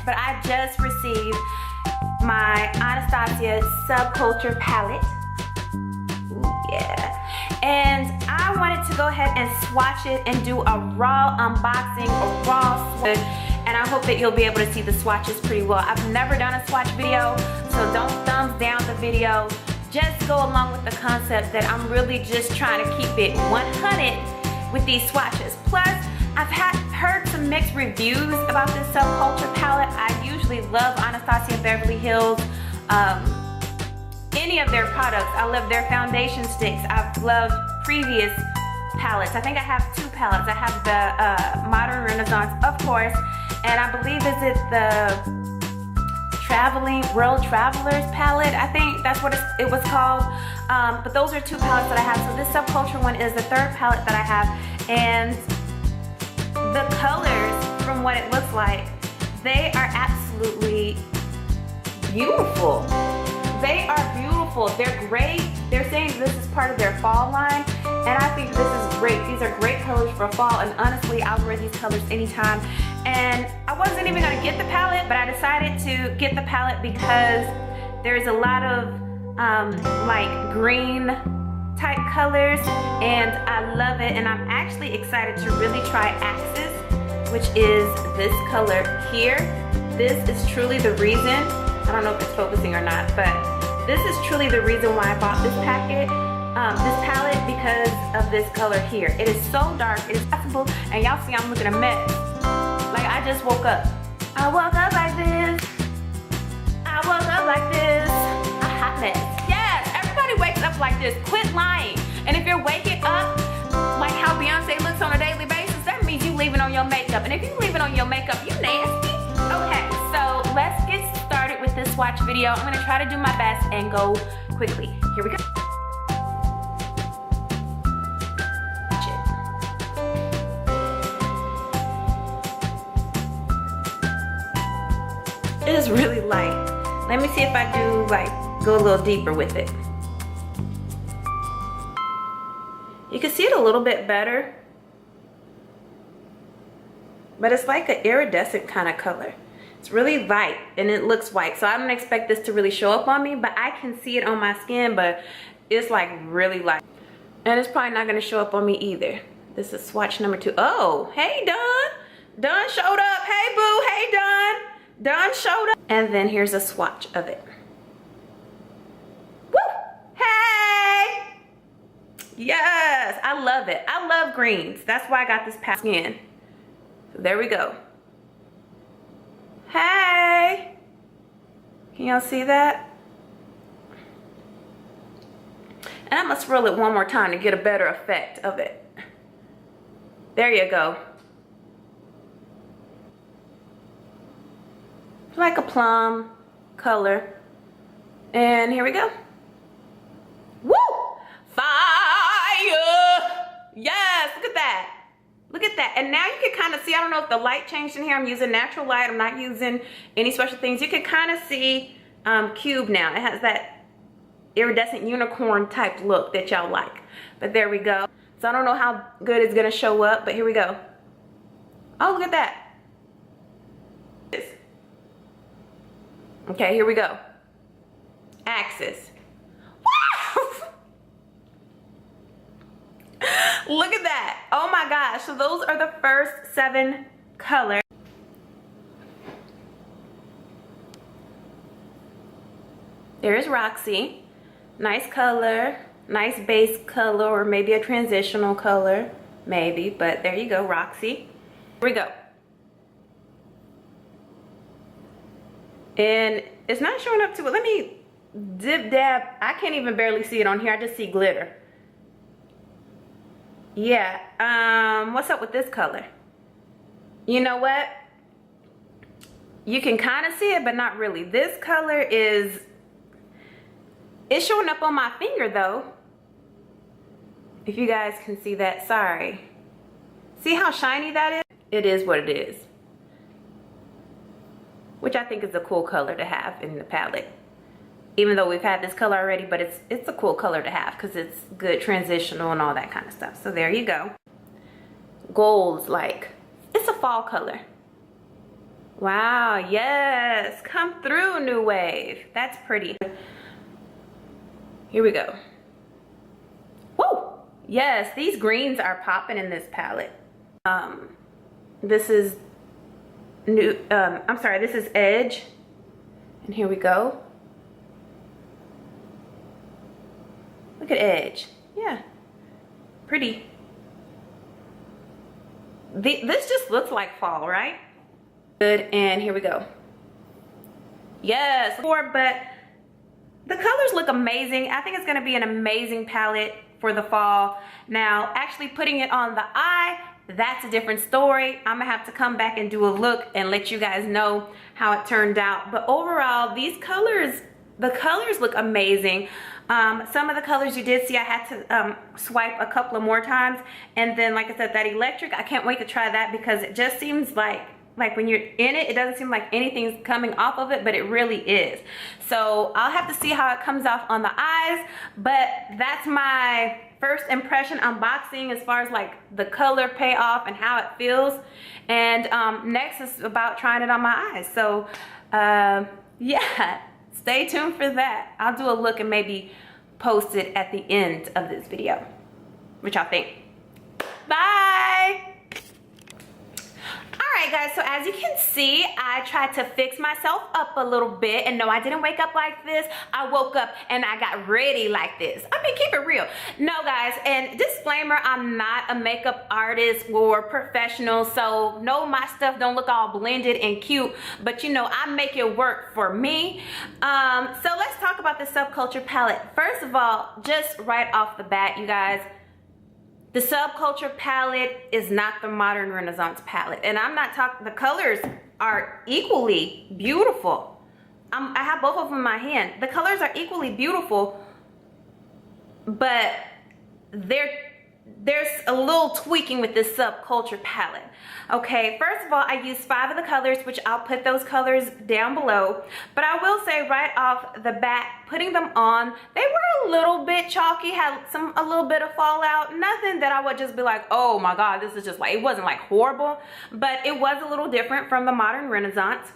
but I just received my ANASTASIA Subculture palette. Ooh, yeah. And I wanted to go ahead and swatch it and do a raw unboxing, a raw swatch. And I hope that you'll be able to see the swatches pretty well. I've never done a swatch video, so don't thumbs down the video. Just go along with the concept that I'm really just trying to keep it 100 with these swatches. Plus, I've heard some mixed reviews about this Subculture palette. I usually love ANASTASIA Beverly Hills, any of their products. I love their foundation sticks. I've loved previous palettes. I think I have two palettes. I have the Modern Renaissance, of course, and I believe is it the World Travelers palette. I think that's what it was called. But those are two palettes that I have. So this Subculture one is the third palette that I have, and the colors, from what it looks like, they are absolutely beautiful. They are beautiful. They're great. They're saying this is part of their fall line, and I think this is great. These are great colors for fall, and honestly, I'll wear these colors anytime. And I wasn't even gonna get the palette, but I decided to get the palette because there's a lot of like green type colors, and I love it. And I'm actually excited to really try Axis, which is this color here. This is truly the reason, I don't know if it's focusing or not, but this is truly the reason why I bought this palette, because of this color here. It is so dark, it is possible, and y'all see I'm looking a mess. Like I just woke up. I woke up like this. I woke up like this. A hot mess. Yes, everybody wakes up like this. Quit lying. And if you're waking up like how Beyonce looks on a daily basis, that means you leaving on your makeup. And if you leaving on your makeup, you nasty. Okay, so let's get started with this swatch video. I'm gonna try to do my best and go quickly. Here we go. It is really light. Let me see if I do like go a little deeper with it. You can see it a little bit better, but it's like an iridescent kind of color. It's really light and it looks white, so I don't expect this to really show up on me, but I can see it on my skin, but it's like really light. And it's probably not gonna show up on me either. This is swatch number 2. Oh, hey Dawn. Dawn showed up. Hey boo, hey Dawn. Dawn showed up. And then here's a swatch of it. Woo! Hey! Yes, I love it. I love greens. That's why I got this pale skin. So there we go. Hey! Can y'all see that? And I'm gonna swirl it one more time to get a better effect of it. There you go. Like a plum color. And here we go. Woo! Fire! Yes, look at that. Look at that. And now you can kind of see, I don't know if the light changed in here. I'm using natural light. I'm not using any special things. You can kind of see Cube now. It has that iridescent unicorn type look that y'all like. But there we go. So I don't know how good it's gonna show up, but here we go. Oh, look at that. Okay, here we go. Axis. Look at that. Oh my gosh. So those are the first 7 colors. There's Roxy. Nice color. Nice base color, or maybe a transitional color. Maybe, but there you go, Roxy. Here we go. And it's not showing up to it. Let me dip dab. I can't even barely see it on here. I just see glitter. Yeah, what's up with this color? You know what? You can kind of see it, but not really. This color it's showing up on my finger though. If you guys can see that, sorry. See how shiny that is? It is what it is. Which I think is a cool color to have in the palette. Even though we've had this color already, but it's a cool color to have because it's good transitional and all that kind of stuff. So there you go. Gold's like, it's a fall color. Wow, yes. Come through, New Wave. That's pretty. Here we go. Woo! Yes, these greens are popping in this palette. This is new, I'm sorry, this is Edge. And here we go. Look at Edge. Yeah, pretty. This just looks like fall, right? Good, and here we go. Yes, but the colors look amazing. I think it's gonna be an amazing palette for the fall. Now, actually putting it on the eye, that's a different story. I'm gonna have to come back and do a look and let you guys know how it turned out. But overall, these colors, the colors look amazing. Some of the colors you did see, I had to swipe a couple of more times. And then, like I said, that electric, I can't wait to try that because it just seems like when you're in it, it doesn't seem like anything's coming off of it, but it really is. So I'll have to see how it comes off on the eyes, but that's my first impression unboxing as far as like the color payoff and how it feels. And next is about trying it on my eyes. So yeah, stay tuned for that. I'll do a look and maybe post it at the end of this video. What y'all think? Bye! Alright guys, so as you can see, I tried to fix myself up a little bit. And no, I didn't wake up like this. I woke up and I got ready like this. I mean, keep it real. No guys, and disclaimer, I'm not a makeup artist or professional. So no, my stuff don't look all blended and cute. But you know, I make it work for me. So let's talk about the Subculture palette. First of all, just right off the bat, you guys, the Subculture palette is not the Modern Renaissance palette. And I'm not talking, the colors are equally beautiful. I have both of them in my hand. The colors are equally beautiful, but there's a little tweaking with this Subculture palette. Okay, first of all, I used 5 of the colors, which I'll put those colors down below. But I will say right off the bat, putting them on, they were a little bit chalky, had a little bit of fallout. Nothing that I would just be like, oh my God, this is just like, it wasn't like horrible, but it was a little different from the Modern Renaissance.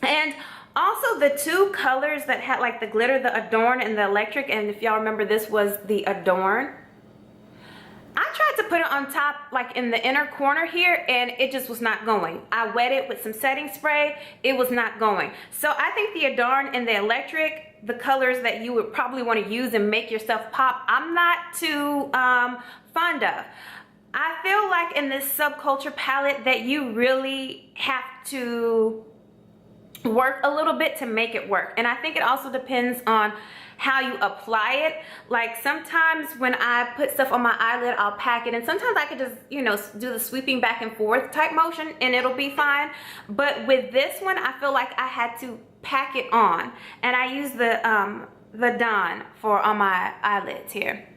And also the 2 colors that had like the glitter, the Adorn and the Electric, and if y'all remember, this was the Adorn. I tried to put it on top, like in the inner corner here, and it just was not going. I wet it with some setting spray. It was not going. So I think the Adorn and the Electric, the colors that you would probably want to use and make yourself pop, I'm not too fond of. I feel like in this Subculture palette that you really have to work a little bit to make it work. And I think it also depends on how you apply it. Like sometimes when I put stuff on my eyelid, I'll pack it, and sometimes I could just, you know, do the sweeping back and forth type motion and it'll be fine. But with this one, I feel like I had to pack it on, and I use the Dawn for on my eyelids here.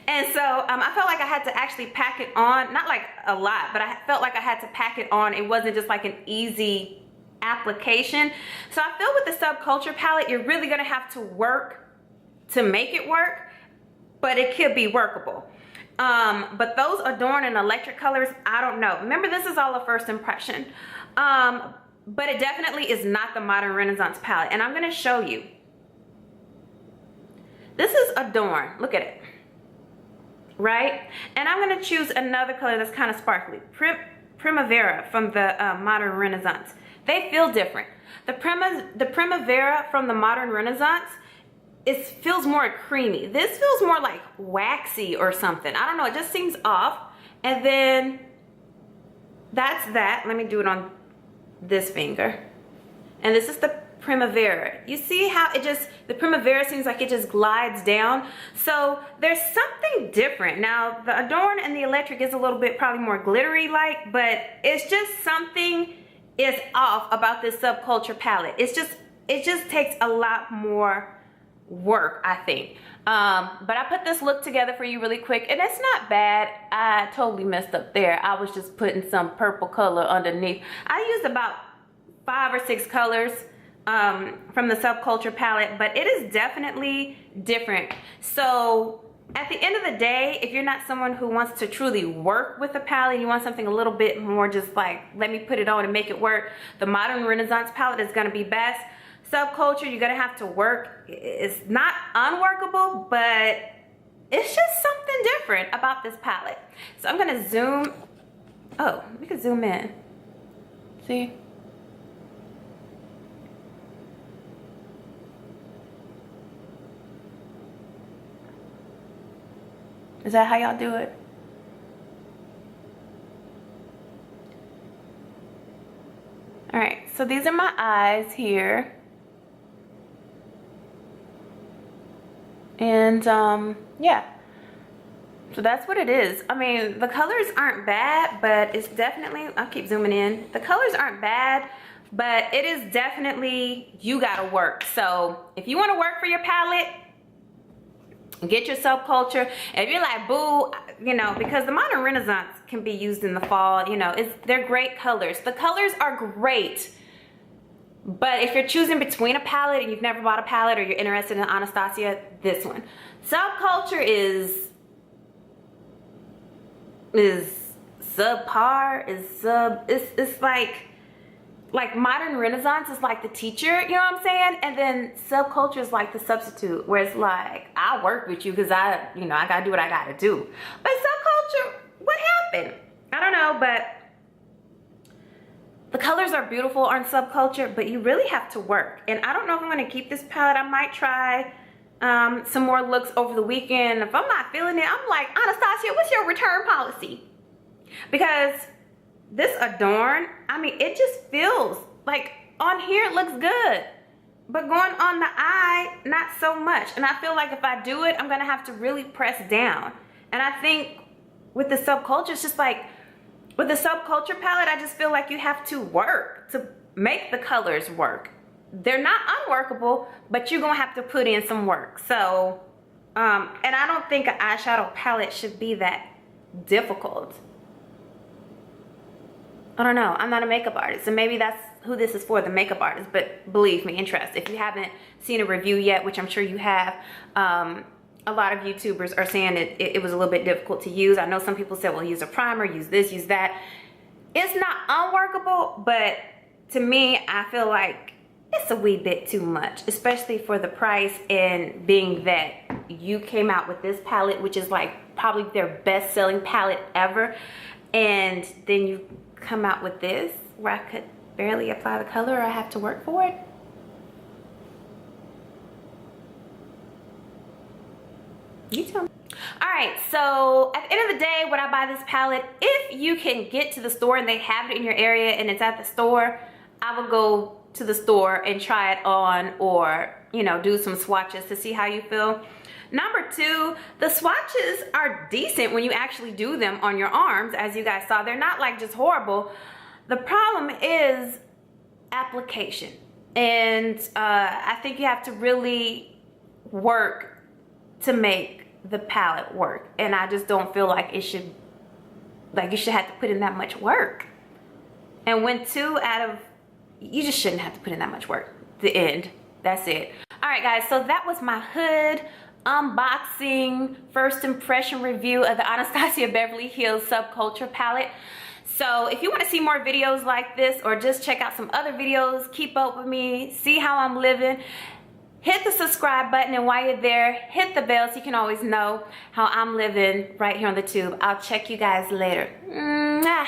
And so I felt like I had to actually pack it on, not like a lot, but I felt like I had to pack it on. It wasn't just like an easy application. So I feel with the Subculture palette, you're really gonna have to work to make it work, but it could be workable. But those Adorn and Electric colors, I don't know. Remember, this is all a first impression. But it definitely is not the Modern Renaissance palette, and I'm gonna show you. This is Adorn, look at it, right? And I'm gonna choose another color that's kind of sparkly, Primavera from the Modern Renaissance. They feel different. The Primavera from the Modern Renaissance, it feels more creamy. This feels more like waxy or something. I don't know, it just seems off. And then that's that. Let me do it on this finger. And this is the Primavera. You see how it just, the Primavera seems like it just glides down. So there's something different. Now the Adorn and the Electric is a little bit probably more glittery like, but it's just something is off about this Subculture palette. It just takes a lot more work, I think. But I put this look together for you really quick, and it's not bad. I totally messed up there. I was just putting some purple color underneath. I used about 5 or 6 colors from the Subculture palette, but it is definitely different. So at the end of the day, if you're not someone who wants to truly work with a palette, you want something a little bit more just like, let me put it on and make it work, the Modern Renaissance palette is gonna be best. Subculture, you're gonna have to work. It's not unworkable, but it's just something different about this palette. So I'm gonna zoom. Oh, we can zoom in. See? Is that how y'all do it? All right, so these are my eyes here. And yeah, so that's what it is. I mean, the colors aren't bad, but it's definitely, I'll keep zooming in. The colors aren't bad, but it is definitely, you gotta work. So if you wanna work for your palette, get your Subculture. If you're like, boo, you know, because the Modern Renaissance can be used in the fall, you know, they're great colors. The colors are great. But if you're choosing between a palette and you've never bought a palette, or you're interested in ANASTASIA, this one. Subculture is subpar, it's like Modern Renaissance is like the teacher, you know what I'm saying? And then Subculture is like the substitute, where it's like, I'll work with you because I gotta do what I gotta do. But Subculture, what happened? I don't know, but the colors are beautiful on Subculture, but you really have to work. And I don't know if I'm gonna keep this palette. I might try some more looks over the weekend. If I'm not feeling it, I'm like, Anastasia, what's your return policy? Because this Adorn, I mean, it just feels like on here it looks good, but going on the eye, not so much. And I feel like if I do it, I'm gonna have to really press down. And I think with the Subculture, it's just like, with the Subculture palette, I just feel like you have to work to make the colors work. They're not unworkable, but you're gonna have to put in some work. So, and I don't think an eyeshadow palette should be that difficult. I don't know, I'm not a makeup artist, and maybe that's who this is for, the makeup artist, but believe me, interest. If you haven't seen a review yet, which I'm sure you have, a lot of YouTubers are saying it was a little bit difficult to use. I know some people said, well, use a primer, use this, use that. It's not unworkable, but to me, I feel like it's a wee bit too much, especially for the price, and being that you came out with this palette, which is like probably their best-selling palette ever, and then you come out with this where I could barely apply the color, or I have to work for it. You tell me. All right, so at the end of the day, when I buy this palette, if you can get to the store and they have it in your area and it's at the store, I will go to the store and try it on, or, you know, do some swatches to see how you feel. Number two, the swatches are decent when you actually do them on your arms. As you guys saw, they're not like just horrible. The problem is application. And I think you have to really work to make the palette work. And I just don't feel like it should, like you should have to put in that much work. And when you just shouldn't have to put in that much work. The end. That's it. All right, guys, so that was my hood unboxing, first impression review of the Anastasia Beverly Hills Subculture palette. So if you want to see more videos like this, or just check out some other videos, keep up with me, see how I'm living, hit the subscribe button, and while you're there, hit the bell so you can always know how I'm living right here on the tube. I'll check you guys later. Mwah.